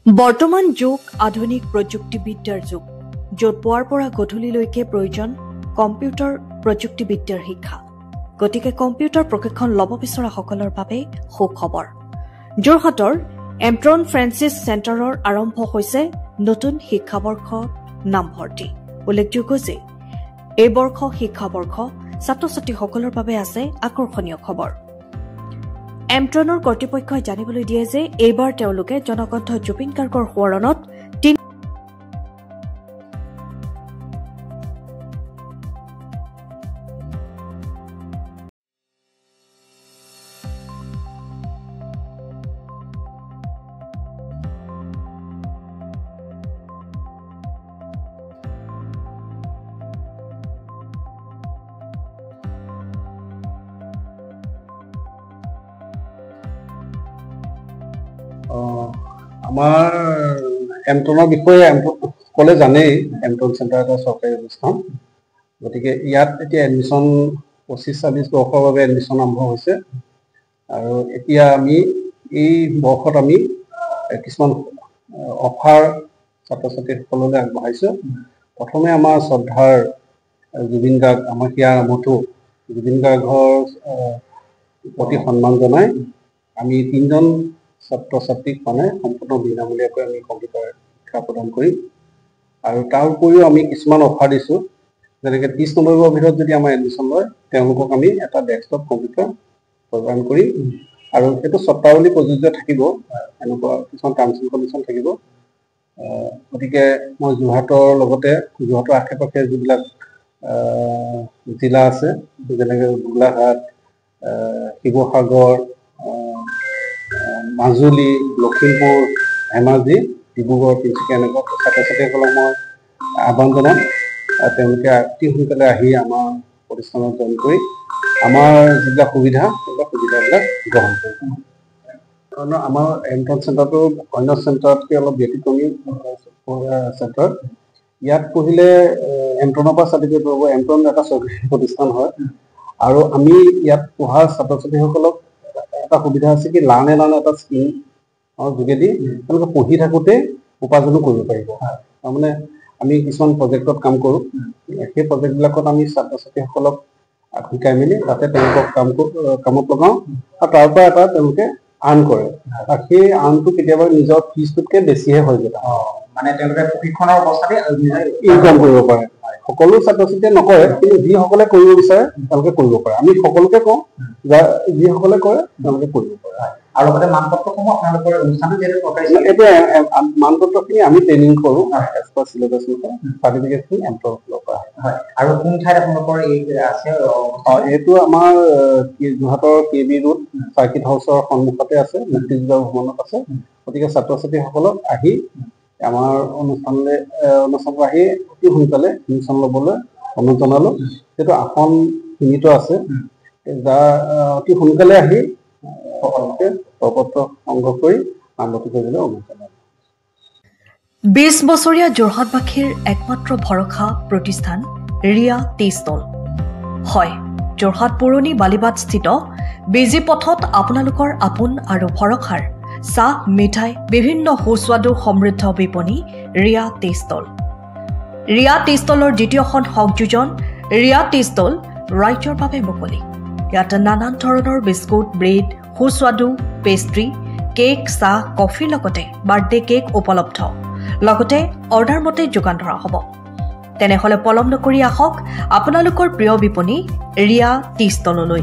বৰ্তমান যুগ আধুনিক প্ৰযুক্তিবিদ্যাৰ যুগ য'ত পুৱাৰ পৰা গধূলিলৈকে প্ৰয়োজন কম্পিউটাৰ প্ৰযুক্তিবিদ্যাৰ শিক্ষা গতিকে কম্পিউটাৰ প্ৰশিক্ষণ ল'ব বিচৰাসকলৰ বাবে সুখবৰ যোৰহাটৰ এমট্ৰন ফ্ৰেন্সিছ চেণ্টাৰৰ আৰম্ভ হৈছে নতুন শিক্ষাবৰ্ষ নামভৰ্তি উল্লেখযোগ্য যে এই বৰ্ষ শিক্ষাবৰ্ষ ছাত্ৰ-ছাত্ৰীসকলৰ বাবে আছে আকৰ্ষণীয় খবৰ এমট্ৰনৰ কৰ্তৃপক্ষই জানিবলৈ দিয়ে যে এইবাৰ তেওঁলোকে জনকণ্ঠ জুবিন গাৰ্গৰ সোঁৱৰণত আমাৰ এমট্ৰনৰ বিষয়ে সকলে জানেই এমট্ৰন চেণ্টাৰ এটা চৰকাৰী অনুষ্ঠান গতিকে ইয়াত এতিয়া এডমিশ্যন 25-26 বৰ্ষৰ বাবে এডমিশ্যন আৰম্ভ হৈছে আৰু এতিয়া আমি এই বৰ্ষত আমি কিছুমান অফাৰ ছাত্ৰ-ছাত্ৰীসকললৈ আগবঢ়াইছোঁ প্ৰথমে আমাৰ শ্ৰদ্ধাৰ জুবিন গাৰ্গ আমাৰ হিয়াৰ আমঠু জুবিন গাৰ্গৰ প্ৰতি সন্মান জনাই আমি 3জন ছাত্ৰ-ছাত্ৰীক মানে সম্পূৰ্ণ বিনামূলীয়াকৈ আমি কম্পিউটাৰ শিক্ষা প্ৰদান কৰিম আৰু তাৰ উপৰিও আমি কিছুমান অফাৰ দিছোঁ যেনেকৈ 30 নৱেম্বৰৰ ভিতৰত যদি আমাৰ এডমিশ্যন লয় তেওঁলোকক আমি এটা ডেস্কটপ কম্পিউটাৰ প্ৰদান কৰিম আৰু সেইটো চৰ্তাৱলী প্ৰযোজ্য থাকিব এনেকুৱা কিছুমান টাৰ্মছ এণ্ড কণ্ডিশ্যন থাকিব গতিকে মই যোৰহাটৰ লগতে যোৰহাটৰ আশে-পাশে যিবিলাক জিলা আছে যেনেকৈ গোলাঘাট শিৱসাগৰ মাজুলী লখিমপুৰ ধেমাজি ডিব্ৰুগড় তিনিচুকীয়া এনেকুৱা ছাত্ৰ-ছাত্ৰীসকলক মই আহ্বান জনাম তেওঁলোকে অতি সোনকালে আহি আমাৰ প্ৰতিষ্ঠানত জইন কৰি আমাৰ যিবিলাক সুবিধাবিলাক গ্ৰহণ কৰিব কাৰণ আমাৰ এমট্ৰন চেণ্টাৰটো অন্য চেণ্টাৰতকৈ অলপ ব্যতিক্ৰমী চেণ্টাৰ ইয়াত পঢ়িলে এমট্ৰনৰ পৰা চাৰ্টিফিকেট পাব এমট্ৰন এটা চৰকাৰী প্ৰতিষ্ঠান হয় আৰু আমি ইয়াত পঢ়া ছাত্ৰ-ছাত্ৰীসকলক এটা সুবিধা আছে কি লাৰ্ণ এটা স্কিম যোগেদি তেওঁলোকে পঢ়ি থাকোঁতে উপাৰ্জনো কৰিব পাৰিব তাৰমানে আমি কিছুমান প্ৰজেক্টত কাম কৰোঁ সেই প্ৰজেক্টবিলাকত আমি ছাত্ৰ-ছাত্ৰীসকলক শিকাই মেলি তাতে তেওঁলোকক কামত লগাওঁ আৰু তাৰ পৰা এটা তেওঁলোকে আৰ্ণ কৰে আৰু সেই আৰ্ণটো কেতিয়াবা নিজৰ ফিজটোতকৈ বেছিহে হৈ যায় মানে তেওঁলোকে প্ৰশিক্ষণৰ অৱস্থাতে ইনকাম কৰিব পাৰে সকলো ছাত্ৰ-ছাত্ৰীয়ে নকৰে কিন্তু যিসকলে কৰিব বিচাৰে তেওঁলোকে কৰিব পাৰে আমি সকলোকে কওঁ যিসকলে কৰে তেওঁলোকে কৰিব পাৰে আৰু লগতে মানপত্ৰসমূহ আপোনালোকৰ অনুষ্ঠানটো যিহেতু চৰকাৰী এতিয়া মানপত্ৰখিনি আমি ট্ৰেইনিং কৰোঁ এজ পাৰ চিলেবাছ মতে চাৰ্টিফিকেটখিনি এমট্ৰনৰ ফালৰ পৰা হয় আৰু কোন ঠাইত আপোনালোকৰ এই আছে এইটো আমাৰ যোৰহাটৰ KB ৰোড চাৰ্কিট হাউচৰ সন্মুখতে আছে মুক্তিযুদ্ধ ভৱনত আছে গতিকে ছাত্ৰ-ছাত্ৰীসকলক আহি আমাৰ অনুষ্ঠানলৈ আহি অতি সোনকালে এডমিশ্যন ল'বলৈ অনুৰোধ জনালোঁ যিহেতু আসন সীমিত আছে অতি সোনকালে আহি সকলোকে প্ৰপত্ৰ সংগ্ৰহ কৰি নামভৰ্তি কৰিবলৈ অনুৰোধ জনালোঁ 20 বছৰীয়া যোৰহাটবাসীৰ একমাত্ৰ ভৰসা প্ৰতিষ্ঠান ৰিয়া টি ষ্টল হয় যোৰহাট পুৰণি বালিবাট স্থিত বেজী পথত আপোনালোকৰ আপোন আৰু ভৰসাৰ চাহ মিঠাই বিভিন্ন সুস্বাদু সমৃদ্ধ বিপণী Riya tea stall Riya tea ষ্টলৰ দ্বিতীয়খন সংযোজন ৰিয়া টি ষ্টল ৰাইজৰ বাবে মুকলি ইয়াত নানান ধৰণৰ বিস্কুট ব্ৰেড সুস্বাদু পেষ্ট্ৰি কেক চাহ কফিৰ লগতে বাৰ্থডে কেক উপলব্ধ লগতে অৰ্ডাৰ মতে যোগান ধৰা হ'ব তেনেহ'লে পলম নকৰি আহক আপোনালোকৰ প্ৰিয় বিপণী ৰিয়া টি ষ্টললৈ